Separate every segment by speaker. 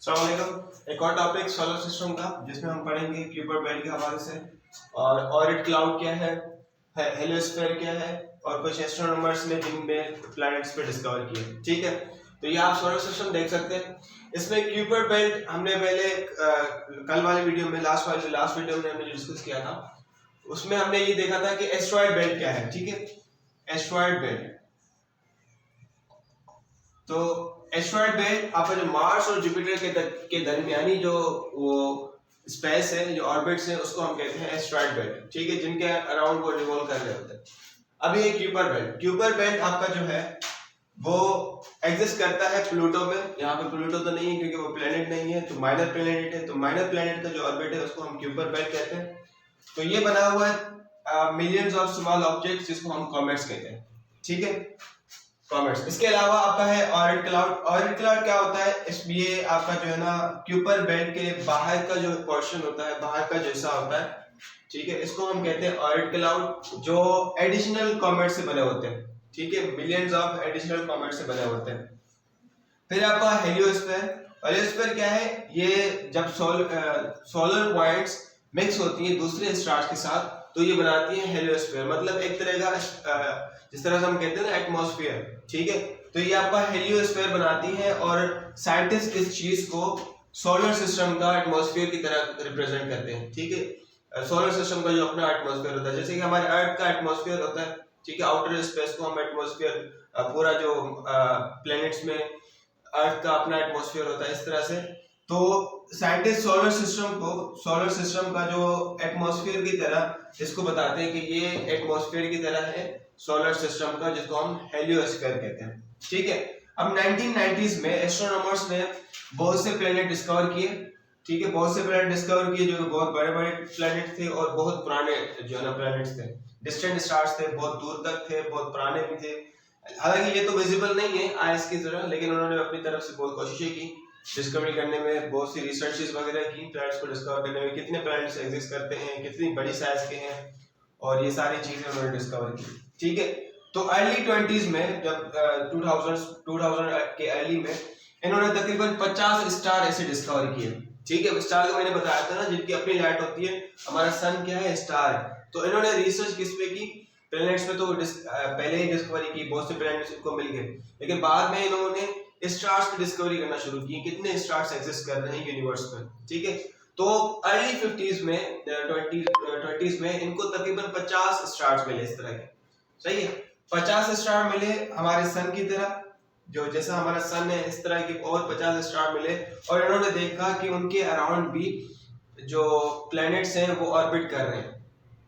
Speaker 1: अस्सलाम वालेकुम। एक और टॉपिक सोलर सिस्टम का जिसमें हम पढ़ेंगे क्यूपर बेल्ट के हवाले से और ऑरिट क्लाउड क्या है, हेलियोस्फीयर क्या है और कुछ एस्ट्रोनॉमर्स ने जिनमें प्लैनेट्स पे डिस्कवर किए। ठीक है, तो ये आप सोलर सिस्टम देख सकते हैं। इसमें क्यूपर बेल्ट हमने पहले कल वाले वीडियो में लास्ट वीडियो में हमने डिस्कस किया था, उसमें हमने ये देखा था कि एस्ट्रॉयड बेल्ट क्या है। ठीक है, एस्ट्रॉयड बेल्ट, तो एस्ट्रॉयड बेल्ट आपका जो मार्स और जुपिटर के दरमियानी जो वो स्पेस है, जो ऑर्बिट्स है, उसको हम कहते हैं एस्ट्रॉयड बेल्ट। ठीक है, जिनके अराउंड वो रिवॉल्व कर रहे होते हैं। अभी ये क्यूपर बेल्ट आपका जो है वो एग्जिस्ट करता है प्लूटो में। यहाँ पे प्लूटो तो नहीं है क्योंकि वो प्लेनेट नहीं है, तो माइनर प्लेनेट है। तो माइनर प्लेनेट का जो ऑर्बिट है उसको हम क्यूपर बेल्ट कहते हैं। तो ये बना हुआ है मिलियंस ऑफ स्मॉल ऑब्जेक्ट्स जिसको हम कॉमेट्स कहते हैं। ठीक है, कॉमेट्स। इसके अलावा आपका है ऑरिट क्लाउड। ऑरिट क्लाउड क्या होता है, ये आपका जो है ना क्यूपर बेल्ट के बाहर का जो पोर्शन होता है, बाहर का जो हिस्सा होता है, ठीक है, इसको हम कहते हैं ऑरिट क्लाउड, जो एडिशनल कॉमेट से बने होते हैं। ठीक है, मिलियंस ऑफ एडिशनल कॉमेट से बने होते हैं। फिर आपका हेलियोस्फीयर। हेलियोस्फीयर क्या है, ये जब सोलर पॉइंट्स मिक्स होती हैं दूसरे स्टार्स के साथ तो ये बनाती है हेलियोस्फीयर, मतलब एक तरह का जिस तरह से हम कहते हैं ना एटमॉस्फेयर। ठीक है, तो ये आपका हेलियोस्फीयर बनाती है और साइंटिस्ट इस चीज को सोलर सिस्टम का एटमॉस्फेयर की तरह रिप्रेजेंट करते हैं। ठीक है, सोलर सिस्टम का जो अपना एटमॉस्फेयर होता है, जैसे कि हमारे अर्थ का एटमॉस्फेयर होता है। ठीक है, आउटर स्पेस को हम एटमॉस्फेयर, पूरा जो प्लैनेट्स में अर्थ का अपना एटमॉस्फेयर होता है, इस तरह से। तो साइंटिस्ट सोलर सिस्टम का जो एटमॉस्फेयर की तरह इसको बताते हैं कि ये एटमॉस्फेयर की तरह है सोलर सिस्टम का, जिसको हम हेलियोस्फीयर कहते हैं। ठीक है, अब 1990s में एस्ट्रोनॉमर्स ने बहुत से प्लैनेट डिस्कवर किए। ठीक है, बहुत से प्लैनेट डिस्कवर किए जो बहुत बड़े बड़े प्लैनेट थे और बहुत पुराने जो है ना प्लैनेट्स थे, डिस्टेंट स्टार्स थे, बहुत दूर तक थे, बहुत पुराने भी थे। हालांकि ये तो विजिबल नहीं है आइस की तरह, लेकिन उन्होंने अपनी तरफ से बहुत कोशिशें की डिस्कवरी करने में, बहुत सी रिसर्चेस वगैरह की प्लैनेट्स को डिस्कवर करने में, कितने प्लैनेट्स एग्जिस्ट करते हैं, कितनी बड़ी साइज के हैं, और ये सारी चीजें उन्होंने डिस्कवर की। ठीक है, तो अर्ली 20s में जब 2000 के अर्ली में इन्होंने तकरीबन 50 स्टार ऐसे डिस्कवर किए। ठीक है, स्टार को मैंने बताया था ना जिनकी अपनी लाइट होती है। हमारा सन क्या है, स्टार है। तो इन्होंने रिसर्च किस पे की, प्लैनेट्स पे। तो पहले ही डिस्कवरी की, बहुत से प्लैनेट्स इनको मिल गए, लेकिन बाद में इन्होंने स्टार्स की डिस्कवरी करना शुरू की, कितने स्टार्स एग्जिस्ट कर रहे हैं यूनिवर्स में। ठीक है, तो अर्ली 50s में 20s में इनको तकरीबन 50 स्टार्स मिले इस तरह के। सही है, 50 स्टार मिले हमारे सन की तरह, जो जैसा हमारा सन है इस तरह के और 50 स्टार मिले। और इन्होंने देखा कि उनके अराउंड भी जो प्लैनेट्स हैं वो ऑर्बिट कर रहे हैं।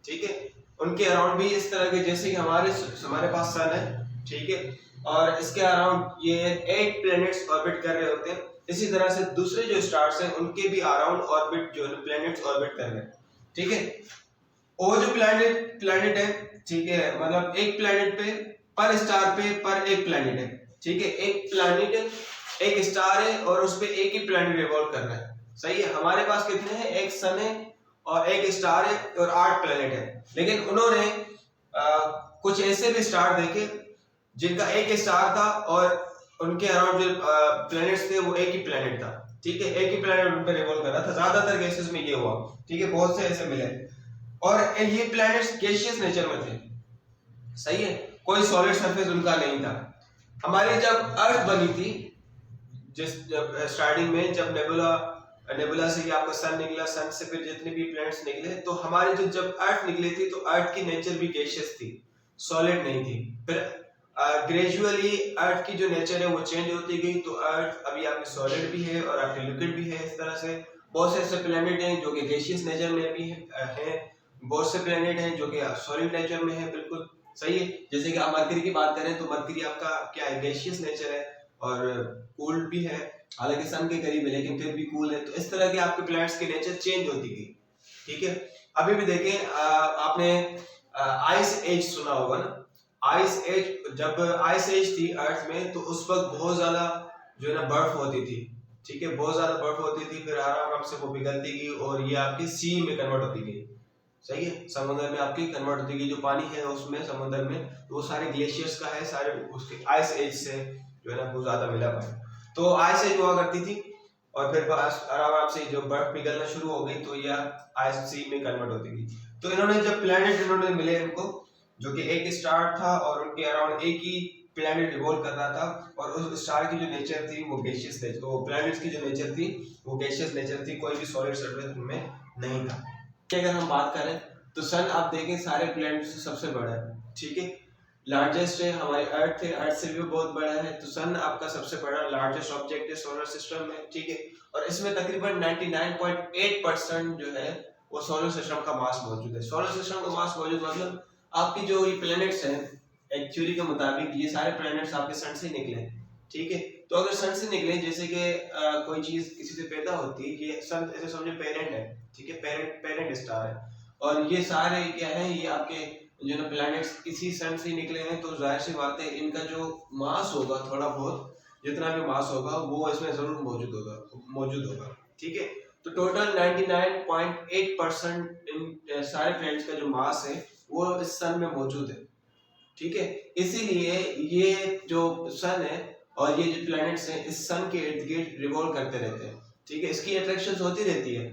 Speaker 1: ठीक है, उनके अराउंड भी इस तरह के जैसे कि हमारे पास सन है। ठीक है, और इसके अराउंड ये 8 प्लैनेट्स ऑर्बिट कर रहे होते हैं। इसी तरह से दूसरे जो स्टार्स हैं उनके भी अराउंड ऑर्बिट जो प्लैनेट्स ऑर्बिट कर रहे हैं। ठीक है, वो जो प्लैनेट है, ठीक है, मतलब एक प्लैनेट पे पर स्टार पे पर एक प्लैनेट है। ठीक है, एक प्लैनेट है, एक स्टार है और उस पे एक ही प्लैनेट रिवॉल्व कर रहा है। सही है, हमारे पास कितने हैं, एक सन है और एक स्टार है और 8 प्लैनेट है। लेकिन उन्होंने कुछ ऐसे भी स्टार देखे जिनका एक स्टार था और उनके अराउंड जो प्लैनेट्स थे वो एक ही प्लैनेट था। ठीक है, एक ही प्लैनेट उन पे रिवॉल्व कर रहा था। ज्यादातर केसेस में ये हुआ। ठीक है, बहुत से ऐसे मिले और ये प्लैनेट्स गैसियस नेचर में थे। सही है, कोई सॉलिड सरफेस उनका नहीं था। हमारी जब अर्थ बनी थी, जब स्टार्टिंग में जब नेबुला से आपका सन निकला, सन से फिर जितने भी प्लैनेट्स निकले, तो हमारी जब अर्थ निकली थी तो अर्थ की नेचर भी गैसियस थी, सॉलिड नहीं थी। फिर ग्रेजुअली अर्थ की जो नेचर है वो चेंज होती गई, तो अर्थ अभी आपकी सॉलिड भी है और आपकी लिक्विड भी है। इस तरह से बहुत से ऐसे प्लैनेट हैं जो कि गैसियस नेचर में भी हैं, बहुत से प्लैनेट हैं जो कि सॉलिड नेचर में है। बिल्कुल सही है, जैसे कि आप मरकरी की बात करें तो मरकरी आपका क्या है, गैसियस नेचर है और कूल्ड भी है, हालांकि सन के करीब है लेकिन फिर भी कूल है। तो इस तरह के आपके प्लैनेट्स की नेचर चेंज होती गई। ठीक है, अभी भी देखें, आपने आइस एज सुना होगा ना। आइस एज, जब आइस एज थी अर्थ में तो उस वक्त बहुत ज्यादा जो है ना बर्फ होती थी। ठीक है, बहुत ज्यादा बर्फ होती थी, फिर आराम से वो पिघलती गई और ये आपकी सी में कन्वर्ट होती गई। सही है, समुद्र में आपकी कन्वर्ट होती गई। जो पानी है उसमें समुद्र में, तो वो सारे ग्लेशियर्स का है, सारे उसके आइस एज से जो है ना बहुत ज्यादा मिला हुआ है। तो आइस एज हुआ करती थी और फिर आराम से जो बर्फ पिघलना शुरू हो गई तो यह आइस सी में कन्वर्ट होती गई। तो इन्होंने जब प्लैनेट इन्होंने मिले इनको, जो कि एक स्टार था और उनके अराउंड एक ही प्लैनेट रिवॉल्व कर रहा था, और उस स्टार की जो नेचर थी वो गैसियस थी, तो प्लैनेट्स की जो नेचर थी वो गैसियस नेचर थी, कोई भी सॉलिड सरफेस उनमें नहीं था। अगर हम बात करें तो सन आप देखें सारे प्लैनेट से सबसे बड़ा है, ठीक है, लार्जेस्ट है, हमारी अर्थ है, अर्थ से भी बहुत बड़ा है, तो सन आपका सबसे बड़ा लार्जेस्ट ऑब्जेक्ट है सोलर सिस्टम में, ठीक है, और इसमें तकरीबन 99.8% जो है वो सोलर सिस्टम का मास मौजूद है। सोलर सिस्टम का मास मौजूद मतलब आपकी जो ये प्लैनेट्स हैं, एक थ्योरी के मुताबिक ये सारे प्लैनेट्स आपके सन से निकले हैं, ठीक है, तो अगर सन से निकले, जैसे कि कोई चीज किसी से पैदा होती है, ये सन ऐसे समझो पेरेंट है, ठीक है, पेरेंट स्टार है, और ये सारे क्या है, ये आपके जो ना प्लैनेट्स किसी सन से निकले हैं, तो जाहिर सी बात है इनका जो मास होगा, थोड़ा बहुत जितना भी मास होगा वो इसमें जरूर मौजूद होगा, ठीक है, तो टोटल 99.8% इन सारे प्लैनेट्स का जो मास है वो इस सन में मौजूद है, ठीक है, इसीलिए ये जो सन है और ये जो प्लैनेट्स हैं इस सन के इर्द गिर्द रिवॉल्व करते रहते हैं, ठीक है, इसकी अट्रैक्शन होती रहती है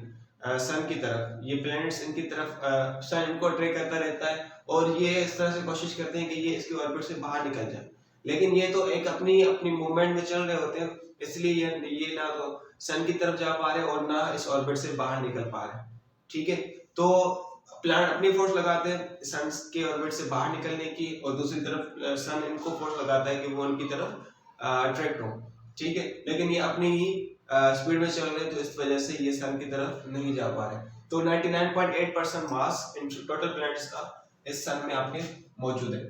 Speaker 1: सन की तरफ, ये प्लैनेट्स इनकी तरफ, सन इनको अट्रैक्ट करता रहता है, और ये इस तरह से कोशिश करते हैं कि ये इसकी ऑर्बिट से बाहर निकल जाए, लेकिन ये तो एक अपनी मूवमेंट में चल रहे होते हैं, इसलिए ये ना तो सन की तरफ जा पा रहे और ना इस ऑर्बिट से बाहर निकल पा रहे, ठीक है, तो प्लैनेट अपनी फोर्स लगाते हैं सन के ऑर्बिट से बाहर निकलने की, और दूसरी तरफ सन इनको फोर्स लगाता है कि वो उनकी तरफ अट्रैक्ट हो, ठीक है, लेकिन ये अपनी ही स्पीड में चल रहे हैं, तो इस वजह से ये सन की तरफ नहीं जा पा रहे, तो 99.8% मास इन टोटल प्लैनेट्स का इस सन में आपके मौजूद है।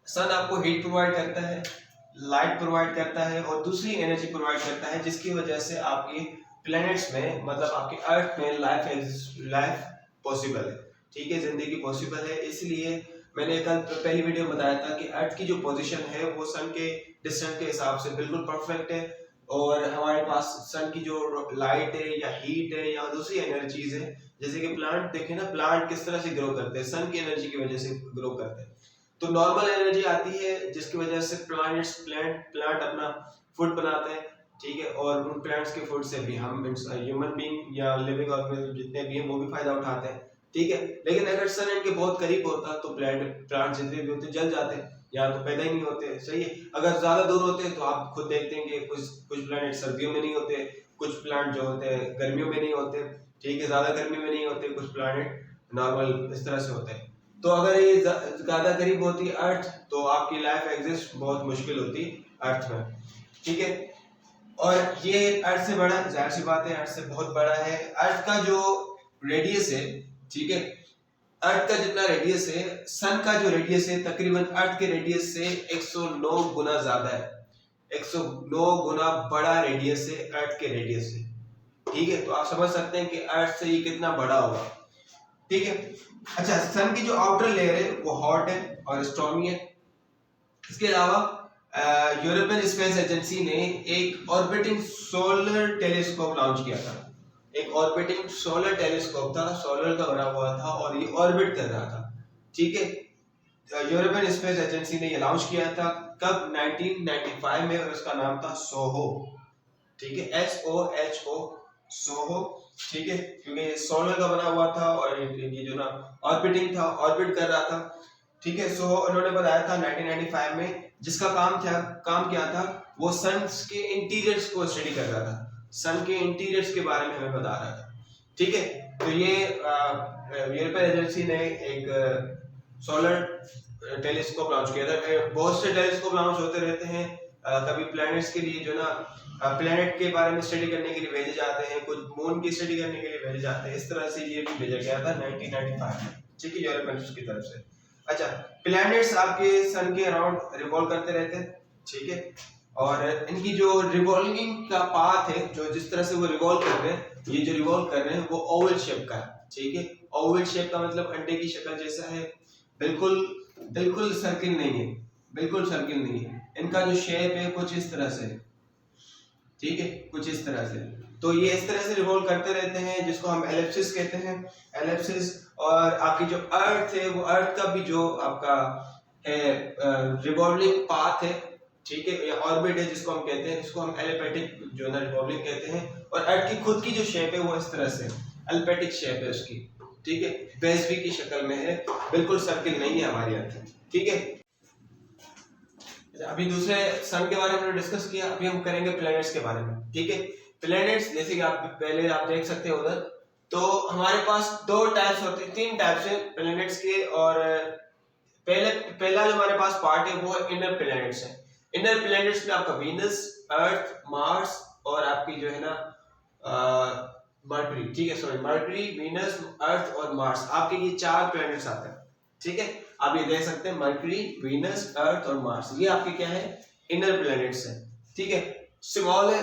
Speaker 1: सन आपको हीट प्रोवाइड करता है, लाइट प्रोवाइड करता है और दूसरी एनर्जी प्रोवाइड करता है, जिसकी वजह से आपकी प्लैनेट्स में, मतलब आपके अर्थ में लाइफ पॉसिबल है, ठीक है, जिंदगी पॉसिबल है। इसलिए मैंने कल पहली वीडियो में बताया था कि अर्थ की जो पोजीशन है वो सन के डिस्टेंस के हिसाब से बिल्कुल परफेक्ट है, और हमारे पास सन की जो लाइट है या हीट है या दूसरी एनर्जीज है, जैसे कि प्लांट देखें ना, प्लांट किस तरह से ग्रो करते हैं, सन की एनर्जी की वजह से ग्रो करते हैं, तो नॉर्मल एनर्जी आती है जिसकी वजह से प्लांट अपना फूड बनाते हैं, ठीक है, और उन प्लांट्स के फूड से भी हम ह्यूमन बीइंग या लिविंग ऑर्गेनिज्म जितने भी हैं वो भी फायदा उठाते हैं, ठीक है, लेकिन अगर सन इनके बहुत करीब होता तो प्लांट जितने भी होते जल जाते, या तो पैदा ही नहीं होते, सही है, अगर ज्यादा दूर होते तो आप खुद देखते हैं कि कुछ प्लांट सर्दियों में नहीं होते, कुछ प्लांट जो होते हैं गर्मियों में नहीं होते, ठीक है, ज्यादा गर्मी में नहीं होते, कुछ प्लांट नॉर्मल इस तरह से होते हैं, तो अगर ये ज्यादा करीब होती अर्थ तो आपकी लाइफ एग्जिस्ट बहुत मुश्किल होती अर्थ में, ठीक है, और ये अर्थ से बड़ा, जाहिर सी बात है अर्थ से बहुत बड़ा है, अर्थ का जो रेडियस है, ठीक है, अर्थ का जितना रेडियस है, सन का जो रेडियस है तकरीबन अर्थ के रेडियस से 109 गुना ज्यादा है, 109 गुना बड़ा रेडियस है अर्थ के रेडियस से, ठीक है, तो आप समझ सकते हैं कि अर्थ से ये कितना बड़ा होगा, ठीक है। अच्छा, सन की जो आउटर लेयर है वो हॉट है और स्टॉर्मी है। इसके अलावा यूरोपियन स्पेस एजेंसी ने एक ऑर्बिटिंग सोलर टेलीस्कोप लॉन्च किया था, एक ऑर्बिटिंग सोलर टेलीस्कोप था, सोलर का बना हुआ था और ये ऑर्बिट कर रहा था, ठीक है, यूरोपियन स्पेस एजेंसी ने ये लॉन्च किया था कब, 1995 में, और उसका नाम था सोहो, ठीक है, SOHO, सोहो, ठीक है, क्योंकि सोलर का बना हुआ था और ये जो ना ऑर्बिटिंग था, ऑर्बिट कर रहा था, ठीक है, सो उन्होंने बताया था 1995 में, जिसका काम क्या था, वो सन के इंटीरियर्स को स्टडी कर रहा था, सन के इंटीरियर्स के बारे में हमें बता रहा था, ठीक है, तो ये यूरोपियन एजेंसी ने एक सोलर टेलीस्कोप लॉन्च किया था। बहुत से टेलीस्कोप लॉन्च होते रहते हैं, कभी प्लैनेट्स के लिए जो ना प्लैनेट के बारे में स्टडी करने के लिए भेजे जाते हैं, कुछ मून की स्टडी करने के लिए भेजे जाते हैं, इस तरह से ये भी भेजा गया था 1995 में, ठीक है, यूरोपियन की तरफ से। अच्छा, प्लैनेट्स आपके सन के अराउंड रिवॉल्व करते रहते हैं, ठीक है, और इनकी जो रिवॉल्विंग का पाथ है, जो जिस तरह से वो रिवॉल्व कर रहे हैं, ये जो रिवॉल्व कर रहे हैं वो ओवल शेप का है, ठीक है, ओवल शेप का मतलब अंडे की शक्ल जैसा है, बिल्कुल सर्किल नहीं है, बिल्कुल सर्किल नहीं है, इनका जो शेप है कुछ इस तरह से, ठीक है, कुछ इस तरह से, तो ये इस तरह से रिवॉल्व करते रहते हैं, जिसको हम एलिप्सिस कहते हैं, एलिप्सिस। और आपकी जो अर्थ है, वो अर्थ का भी जो आपका है रिवॉल्विंग पाथ है, ठीक है, या ऑर्बिट है जिसको हम कहते हैं, जिसको हम एलिप्टिक जो है ना रिवॉल्विंग कहते हैं। और अर्थ की खुद की जो शेप है वो इस तरह से एलिप्टिक शेप है उसकी, ठीक है, बेस बी की शक्ल में है, बिल्कुल सर्किल नहीं है हमारी अर्थ, ठीक है। अभी दूसरे सन के बारे में डिस्कस किया, अभी हम करेंगे प्लैनेट्स के बारे में, ठीक है। प्लैनेट्स जैसे कि आप पहले आप देख सकते हो उधर, तो हमारे पास दो टाइप्स होते हैं, तीन टाइप्स हैं प्लैनेट्स के। और पहला जो हमारे पास पार्ट है वो इनर प्लैनेट्स है। इनर प्लैनेट्स में आपका वीनस, अर्थ, मार्स और आपकी जो है ना मरकरी, ठीक है, सॉरी, मरकरी, वीनस, अर्थ और मार्स, आपके ये चार प्लैनेट्स आते हैं, ठीक है। आप ये देख सकते हैं मरकरी, वीनस, अर्थ और मार्स, ये आपके क्या है, इनर प्लैनेट्स हैं, ठीक है। स्मॉल है,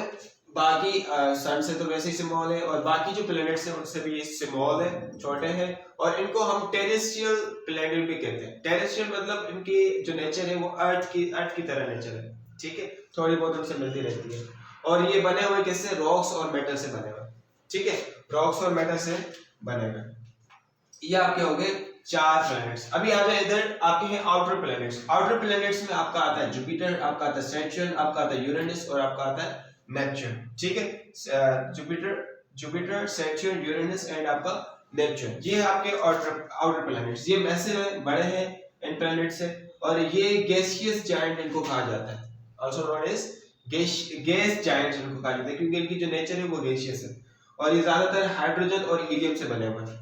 Speaker 1: बाकी सन से तो वैसे ही स्मॉल है, और बाकी जो प्लैनेट्स हैं उनसे भी ये स्मॉल है, छोटे हैं। और इनको हम टेरेस्ट्रियल प्लैनेट भी कहते हैं। टेरेस्ट्रियल मतलब इनकी जो नेचर है वो अर्थ की तरह नेचर है, ठीक है, थोड़ी बहुत उनसे मिलती रहती है। और ये बने हुए किससे, रॉक्स और मेटल से बने हुए, ठीक है, रॉक्स और मेटल से बने हुए। ये आपके हो गए चार प्लैनेट्स। अभी आ जाए इधर, आपके हैं आउटर प्लैनेट्स। आउटर प्लैनेट्स में आपका आता है जुपिटर, आपका आता है सैटर्न, आपका आता है यूरेनस और आपका आता है नेपच्यून, ठीक है। जुपिटर, सैटर्न, यूरेनस एंड आपका नेपच्यून, ये है आपके आउटर प्लैनेट्स। ये मैसिव है, बड़े हैं इन प्लैनेट से, और ये गैसियस जायंट इनको कहा जाता है, also known as gas giants इनको कहा जाता है, क्योंकि इनकी जो नेचर है वो गैसियस है। और ये ज्यादातर हाइड्रोजन और हीलियम से बने हुए हैं,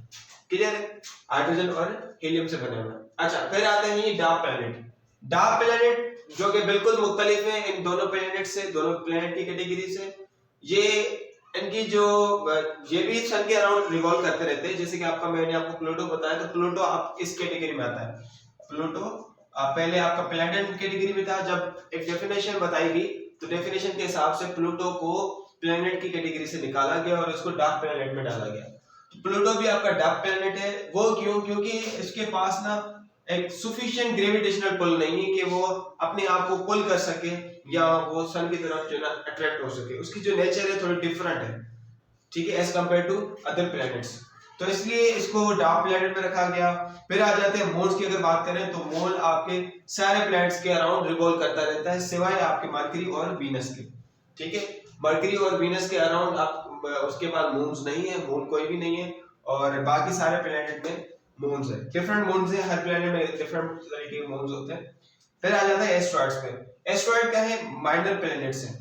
Speaker 1: क्लियर है, हाइड्रोजन और हीलियम से बने हुए हैं। अच्छा, फिर आते हैं ये डार्क प्लैनेट। डार्क प्लैनेट जो कि बिल्कुल मुख्तलिफ है इन दोनों प्लैनेट से, दोनों प्लैनेट की कैटेगरी से। ये इनकी जो ये भी सन के अराउंड रिवॉल्व करते रहते हैं, जैसे कि आपका मैंने आपको प्लूटो बताया, तो प्लूटो आप इस कैटेगरी में आता है। प्लूटो पहले आपका प्लैनेट कैटेगरी में था, जब एक डेफिनेशन बताई गई तो डेफिनेशन के हिसाब से प्लूटो को प्लैनेट की कैटेगरी से निकाला गया और उसको डार्क प्लैनेट में डाला गया। तो प्लूटो भी आपका डार्क प्लैनेट है। वो क्यों? क्योंकि इसके पास ना एक सफिशिएंट ग्रेविटेशनल पुल नहीं है कि वो अपने आप को पुल कर सके या वो सन की तरफ जो ना अट्रैक्ट हो सके। उसकी जो नेचर है थोड़ी डिफरेंट है, ठीक है, as compare to other planets, तो इसलिए इसको डार्क प्लैनेट में रखा गया। फिर आ जाते हैं मून्स की। अगर बात करें तो मून आपके सारे प्लैनेट्स के अराउंड रिवॉल्व करता रहता है, सिवाय आपके मरकरी और वीनस के, ठीक है। मरकरी और वीनस के अराउंड आप उसके बाद मून्स नहीं है, मून कोई भी नहीं है, और बाकी सारे प्लैनेट में मून्स है, डिफरेंट मून्स है, हर प्लैनेट में डिफरेंट तरीके के मून्स होते हैं। फिर आ जाता है एस्ट्रॉइड्स पे। एस्ट्रॉइड क्या है? माइनर प्लैनेट्स हैं,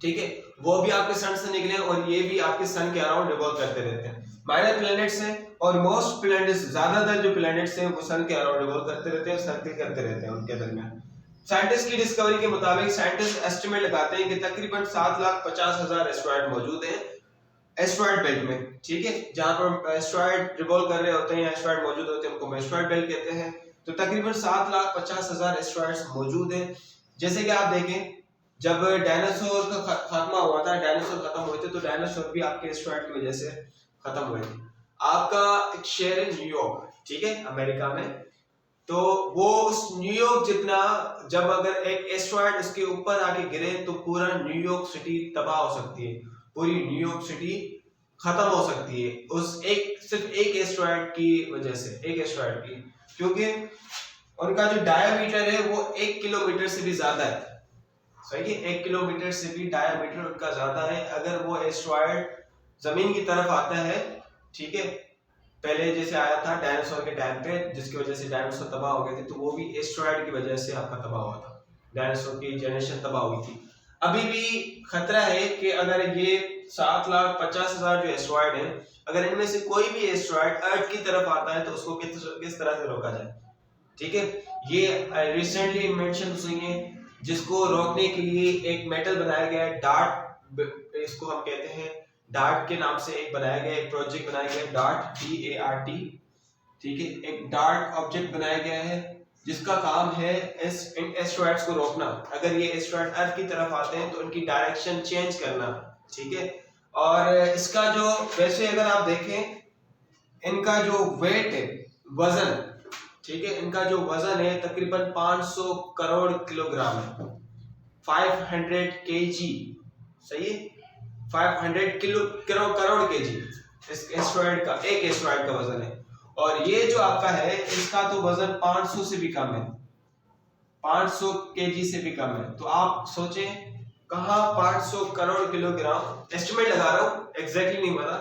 Speaker 1: ठीक है, वो भी आपके सन से निकले और ये भी आपके सन के अराउंड रिवॉल्व करते रहते हैं। माइनर प्लैनेट्स हैं, और मोस्ट प्लैनेट्स, ज्यादातर जो प्लैनेट्स हैं वो सन के अराउंड रिवॉल्व करते रहते हैं, सर्किल करते रहते हैं उनके दरमियान। साइंटिस्ट की डिस्कवरी के मुताबिक साइंटिस्ट एस्टिमेट लगाते हैं कि तकरीबन 7,50,000 एस्ट्रॉइड मौजूद हैं एस्ट्रॉइड बेल्ट में, ठीक है, जहां पर एस्ट्रॉइड रिवॉल्व कर रहे होते हैं, एस्ट्रॉइड मौजूद होते हैं, उनको हम एस्ट्रॉइड बेल्ट कहते हैं। तो तकरीबन 7,50,000 एस्ट्रॉइड्स मौजूद हैं। जैसे कि आप देखें, जब डायनासोर का खात्मा हुआ था, डायनासोर खत्म हुए थे, तो डायनासोर भी आपके एस्ट्रॉइड की वजह से खत्म हुए थे। आपका एक शहर है न्यूयॉर्क, ठीक है, अमेरिका में, तो वो उस न्यूयॉर्क जितना, जब अगर एक एस्ट्रॉइड उसके ऊपर आके गिरे तो पूरा न्यूयॉर्क सिटी तबाह हो सकती है, पूरी न्यूयॉर्क सिटी खत्म हो सकती है उस सिर्फ एक एस्ट्रॉइड की वजह से, एक एस्ट्रॉइड की, क्योंकि उनका जो डायामीटर है वो 1 किलोमीटर से भी ज्यादा है, सही है, 1 किलोमीटर से भी डायामीटर उनका ज्यादा है। अगर वो एस्ट्रॉइड जमीन की तरफ आता है, ठीक है, पहले जैसे आया था डायनासोर के टाइम पे, जिसकी वजह से डायनासोर तबाह हो गए थे, तो वो भी एस्ट्रॉइड की वजह से आपका तबाह हुआ था, डायनासोर की जनरेशन तबाह हुई थी। अभी भी खतरा है कि अगर ये 7,50,000 जो एस्ट्रॉइड है, अगर इनमें से कोई भी एस्ट्रॉइड अर्थ की तरफ आता है तो उसको किस तरह से रोका जाए, ठीक है। ये रिसेंटली इन्वेंशन हुई है, जिसको रोकने के लिए एक मेटल बनाया गया है, डार्ट, इसको हम कहते हैं डार्ट के नाम से एक बनाया गया, एक प्रोजेक्ट बनाया गया, डार्ट, DART, ठीक है, एक डार्ट ऑब्जेक्ट बनाया गया है, जिसका काम है इन एस्ट्रॉइड्स को रोकना। अगर ये एस्ट्रॉइड अर्थ की तरफ आते हैं तो उनकी डायरेक्शन चेंज करना, ठीक है। और इसका जो, वैसे अगर आप देखें इनका जो वेट है, वजन, ठीक है, इनका जो वजन है तकरीबन 500 करोड़ किलोग्राम है, 500 kg, सही है, 500 करोड़ केजी इस एस्ट्रॉइड का, एक एस्ट्रॉइड का वजन है। और ये जो आपका है, इसका तो वजन 500 से भी कम है, 500 केजी से भी कम है। तो आप सोचें कहाँ 500 करोड़ किलोग्राम, एस्टिमेट लगा रहा हूँ, एग्जैक्टली नहीं पता,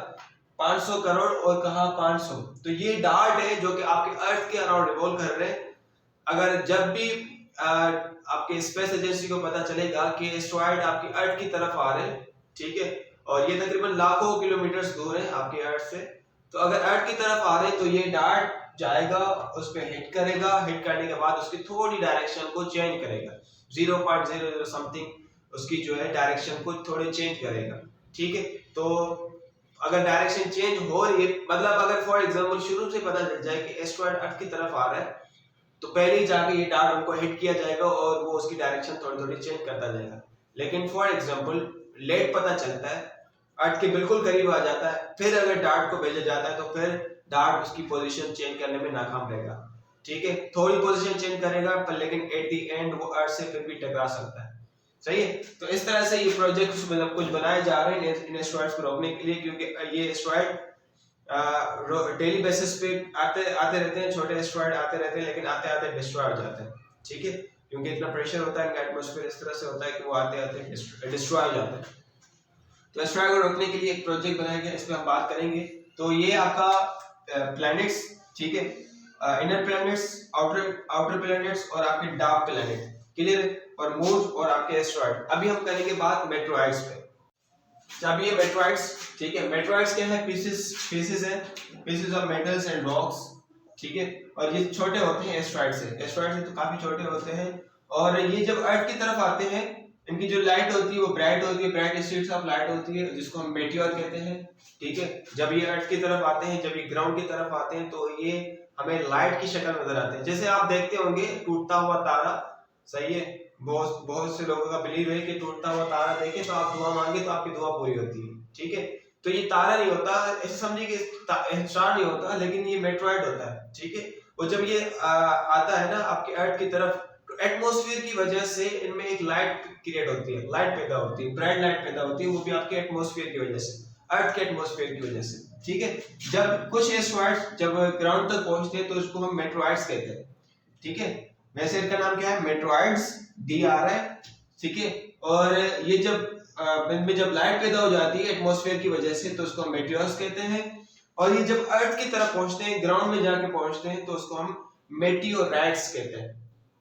Speaker 1: 500 करोड़ और कहाँ 500। तो ये डार्ट है जो कि आपके अर्थ के अराउंड रिवॉल्व कर रहे हैं। अगर जब भी आपके स्पेस एजेंसी को पता चलेगा कि एस्ट्रॉयड आपकी अर्थ की तरफ आ रहे हैं, ठीक है, और ये तकरीबन लाखों किलोमीटर दूर है आपके अर्थ से, तो अगर अर्थ की तरफ आ रहे हैं तो ये डार्ट जाएगा, उस पर हिट करेगा, हिट करने के बाद उसकी थोड़ी डायरेक्शन को चेंज करेगा, 0.00 समथिंग उसकी जो है डायरेक्शन को थोड़े चेंज करेगा, ठीक है। तो अगर डायरेक्शन चेंज हो रही है, मतलब अगर फॉर एग्जांपल शुरू से पता चल जाए कि एस्ट्रॉयड अर्थ की तरफ आ रहा है, तो पहले ही जाके ये डार्ट उनको हिट किया जाएगा और वो उसकी डायरेक्शन थोड़ी थोड़ी चेंज करता जाएगा। लेकिन फॉर एग्जांपल लेट पता चलता है, अर्थ के बिल्कुल करीब आ जाता है, फिर अगर डार्ट को भेजा जाता है तो फिर डार्ट उसकी पोजीशन चेंज करने में नाकाम रहेगा, ठीक है, थोड़ी पोजीशन चेंज करेगा पर लेकिन एट द एंड वो अर्थ से फिर भी टकरा सकता है, सही है। तो इस तरह से ये प्रोजेक्ट मतलब कुछ बनाए जा रहे हैं इन एस्ट्रॉयड्स को रोकने के लिए, क्योंकि ये एस्ट्रॉयड डेली बेसिस पे आते रहते हैं, छोटे एस्ट्रॉयड आते रहते हैं, लेकिन आते आते डिस्ट्रॉय हो जाते हैं, ठीक है, क्योंकि इतना प्रेशर होता है, इनका एटमॉस्फेयर इस तरह से होता है कि वो आते आते डिस्ट्रॉय हो जाते हैं। तो एस्ट्रॉयड को रोकने के लिए एक प्रोजेक्ट बनाया गया, इस पर हम बात करेंगे। तो ये आपका प्लैनेट्स, ठीक है, इनर प्लैनेट्स, आउटर प्लैनेट्स और आपके डार्क प्लैनेट, क्लियर है, और मून और आपके एस्ट्रॉयड। अभी हम करेंगे बात मेट्रोइड्स पे। अब ये मेट्रोइड्स, ठीक है, मेट्रोइड्स क्या है, पीसेस है, pieces of metals and rocks, ठीक है, और ये छोटे होते हैं एस्ट्रॉयड से तो काफी छोटे होते हैं, और ये जब अर्थ की तरफ आते हैं, इनकी जो लाइट होती है वो ब्राइट होती है, ब्राइट स्टेट्स ऑफ लाइट होती है, जिसको हम मेटियोर कहते हैं, ठीक है। जब ये अर्थ की तरफ आते हैं, जब ये ग्राउंड की तरफ आते हैं, तो ये हमें लाइट की शक्ल नजर आते हैं, जैसे आप देखते होंगे टूटता हुआ तारा, सही है, बहुत से लोगों का बिलीव है कि टूटता हुआ तारा देखे तो आप दुआ मांगे तो आपकी दुआ पूरी होती है, ठीक है। तो ये तारा नहीं होता, ऐसे समझिए कि स्टार नहीं होता, लेकिन ये मेट्रोइड होता है, ठीक है। और जब ये आता है ना आपके अर्थ की तरफ, तो एटमॉस्फेयर की वजह से इनमें एक लाइट क्रिएट होती है, लाइट पैदा होती है, ब्राइट लाइट पैदा होती है, वो भी आपके एटमॉस्फेयर की वजह से, अर्थ के एटमॉस्फेयर की वजह से, ठीक है। जब कुछ एस्ट्रॉयड्स जब ग्राउंड तक पहुंचते हैं तो उसको हम मेट्रोइड्स कहते हैं, ठीक है। वैसे इनका नाम क्या है, मेट्रोइड्स, DR है, ठीक है। और ये जब इनमें जब लाइट पैदा हो जाती है एटमॉस्फेयर की वजह से, तो उसको हम मेटियोर्स कहते हैं, और ये जब अर्थ की तरफ पहुंचते हैं, ग्राउंड में जाके पहुंचते हैं, तो उसको हम मेटियोराइट्स कहते हैं,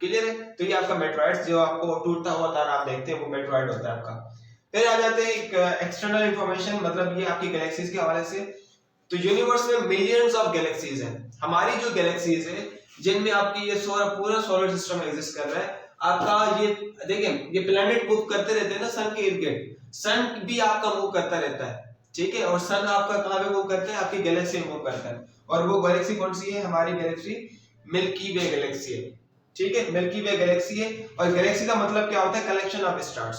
Speaker 1: क्लियर है। तो ये आपका मेट्रोइड्स, जो आपको टूटता हुआ तारा आप देखते हैं वो मेट्रोइड होता है आपका। फिर आ जाते हैं एक एक्सटर्नल इंफॉर्मेशन, मतलब ये आपकी गैलेक्सीज के हवाले से। तो यूनिवर्स में मिलियंस ऑफ गैलेक्सीज हैं, हमारी जो गैलेक्सीज है जिनमें आपकी ये पूरा सोलर सिस्टम एग्जिस्ट कर रहा है, आपका ये देखें, ये प्लैनेट मूव करते रहते हैं ना सन के इर्द गिर्द, सन भी आपका मूव करता रहता है, ठीक है, और सन आपका कहां पे मूव करता है, आपकी गैलेक्सी में मूव करता है, और वो गैलेक्सी कौन सी है, हमारी गैलेक्सी मिल्की वे गैलेक्सी है, ठीक है, मिल्की वे गैलेक्सी है। और गैलेक्सी का मतलब क्या होता है, कलेक्शन ऑफ स्टार्स,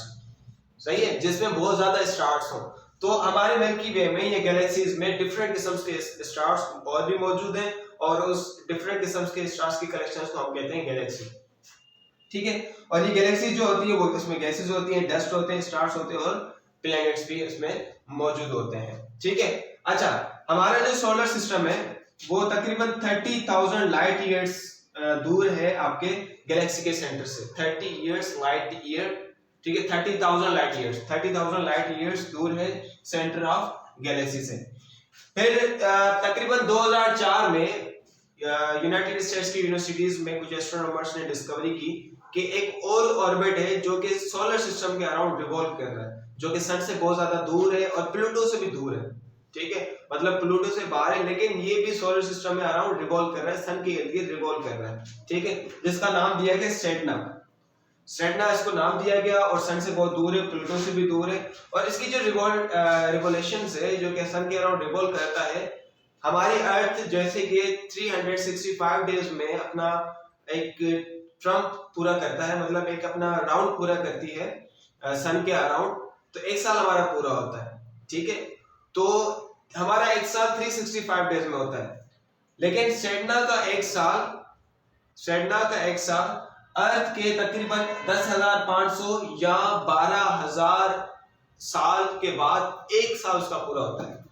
Speaker 1: सही है, जिसमें बहुत ज्यादा स्टार्स हो। तो हमारे मिल्की वे में ये गैलेक्सीज में डिफरेंट किस्म के स्टार्स और भी मौजूद हैं, और उस डिफरेंट किस्म के स्टार्स की कलेक्शंस को हम कहते हैं गैलेक्सी, ठीक है। और ये गैलेक्सी जो होती है वो इसमें गैसेस होती हैं, डस्ट होते हैं, स्टार्स होते हैं, और प्लैनेट्स भी इसमें मौजूद होते हैं, ठीक है। अच्छा, हमारा जो सोलर सिस्टम है वो तकरीबन 30,000 लाइट ईयर्स दूर है आपके गैलेक्सी के सेंटर से, 30 इयर्स लाइट ईयर, ठीक है, 30,000 लाइट ईयर्स, 30,000 लाइट ईयर्स दूर है सेंटर ऑफ गैलेक्सी से। फिर तकरीबन 2004 में यूनाइटेड स्टेट्स की यूनिवर्सिटीज में कुछ एस्ट्रोनॉमर्स ने डिस्कवरी की कि एक और ऑर्बिट है जो कि सोलर सिस्टम के अराउंड रिवॉल्व कर रहा है, जो कि सन से बहुत ज्यादा दूर है और प्लूटो से भी दूर है, ठीक है, मतलब प्लूटो से बाहर है, लेकिन ये भी सोलर सिस्टम में अराउंड रिवॉल्व कर रहा है, सन के इर्द गिर्द रिवॉल्व कर रहा है, ठीक है, जिसका नाम दिया गया सेटना इसको नाम दिया गया, और सन से बहुत दूर है, प्लूटो से भी दूर है। और इसकी जो रिवोल्यूशंस है जो कि सन के अराउंड रिवॉल्व करता है, हमारी अर्थ जैसे कि 365 डेज में अपना एक ट्रम्प पूरा करता है, मतलब एक अपना राउंड पूरा करती है सन के अराउंड, तो एक साल हमारा पूरा होता है, ठीक है। तो हमारा एक साल 365 डेज में होता है, लेकिन सेटना का एक साल अर्थ के तकरीबन 10,500 या 12,000 साल के बाद एक साल उसका पूरा होता है।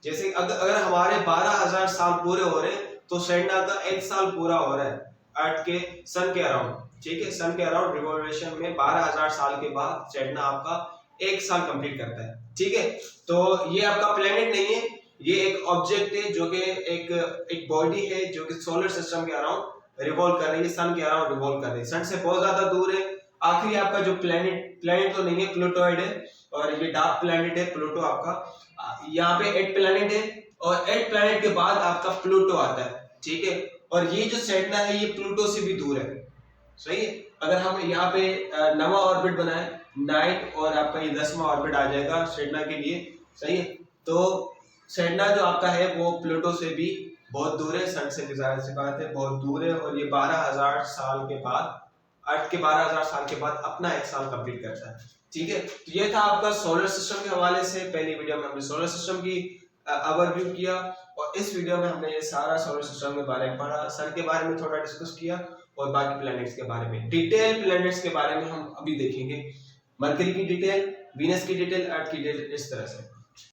Speaker 1: जैसे अगर हमारे 12,000 साल पूरे हो रहे हैं, तो सेटना का एक साल पूरा हो रहा है अर्थ के सन के अराउंड, ठीक है, सन के अराउंड रिवॉल्यूशन में 12,000 साल के बाद सैटर्न आपका 1 साल कंप्लीट करता है। ठीक है, तो ये आपका प्लेनेट नहीं है, ये एक ऑब्जेक्ट है जो कि एक बॉडी है जो कि सोलर सिस्टम के अराउंड रिवॉल्व कर रही है, सन के अराउंड रिवॉल्व कर रही है, सन से बहुत ज्यादा दूर है। आखिरी आपका जो प्लेनेट तो नहीं है, प्लूटोइड है, और ये डार्क प्लेनेट है प्लूटो आपका। यहाँ पे 8 प्लेनेट है, और 8 प्लेनेट के बाद आपका प्लूटो आता है। ठीक है, और ये जो सैटर्न है ये प्लूटो से भी दूर है। सही है, अगर हम यहाँ पे 9वां ऑर्बिट बनाए 9, और आपका ये 10वां ऑर्बिट आ जाएगा सैटर्न के लिए। सही है, तो सैटर्न जो आपका है वो प्लूटो से भी बहुत दूर है, सन से भी जाहिर सी बात है बहुत दूर है, और ये 12,000 साल के बाद, अर्थ के 12,000 साल के बाद अपना 1 साल कंप्लीट करता है। ठीक है, तो ये था आपका सोलर सिस्टम के हवाले से। पहली वीडियो में हमने सोलर सिस्टम की ओवरव्यू किया, और इस वीडियो में हमने ये सारा सोलर सिस्टम के बारे में पढ़ा, सन के बारे में थोड़ा डिस्कस किया, और बाकी प्लैनेट्स के बारे में डिटेल, प्लैनेट्स के बारे में हम अभी देखेंगे, मरकरी की डिटेल, वीनस की डिटेल, अर्थ की डिटेल, इस तरह से।